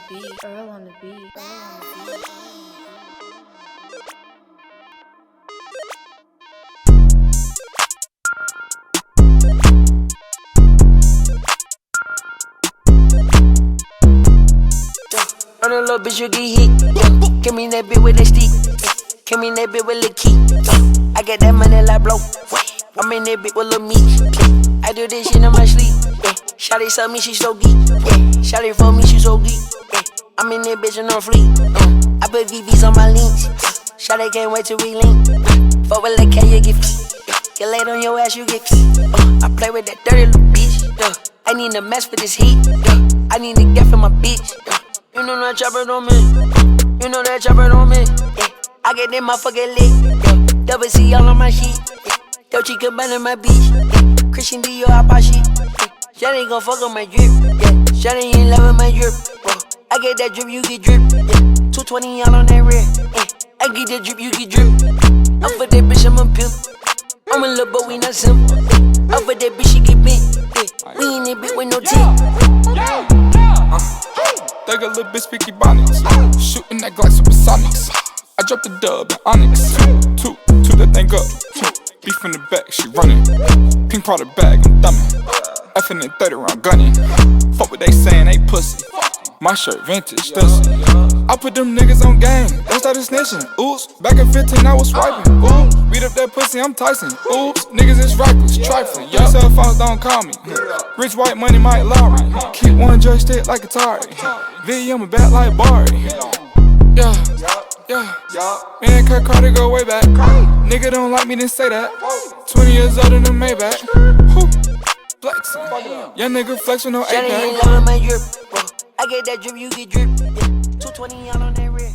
beat. Earl on the beat. On a little bitch, you get hit. Give me that bitch with the stick. Give me that bitch with the key. I get that money like blow. I'm in that bitch with Lil Meat. I do this shit in my sleep. Shawty sell me, she so geek. Shawty for me, she so geek. I'm in that bitch and on fleek. I put VVs on my links. Shawty can't wait till we link. Fuck with the K, you get get laid on your ass, you get I play with that dirty little bitch. I need a mess for this heat. I need a gift for my bitch. You know that chopper on me. You know that chopper on me. I get that motherfucker lit. Double C all on my sheet. Dolce Gabbana in my beach. Christian Dior out my sheet. Shawty gon' fuck on my drip. Shawty in love with my drip. I get that drip, you get drip. 220 all on that red. I get that drip, you get drip. I'm for that bitch, I'm a pimp. I'm a little but we not simple. I'm for that bitch, she get bent. We in that bitch with no tip. Thug a little bitch, speaky bonnets. Shooting that Glock supersonics. I dropped the dub in Onyx. Two that thing up. Beef in the back, she running. Pink powder bag, I'm thumbing. Effing in 30 round gunning. Fuck what they saying, they pussy. My shirt vintage, dusty. I put them niggas on game, they started snitching. Oops, back in 15 I was swiping. Ooh, beat up that pussy, I'm Tyson. Oops, niggas is reckless, trifling. Your cell phones don't call me. Rich white money, Mike Lowry. Keep one joystick like Atari. V, I'm a bat like Barry. Yeah. Me and Kurt Carter go way back. Nigga don't like me, then say that. 20 years older than Maybach. Flexing. Young nigga flexing on Shawty A-Pack. in love with my drip. I get that drip, you get drip. 220 all on that red.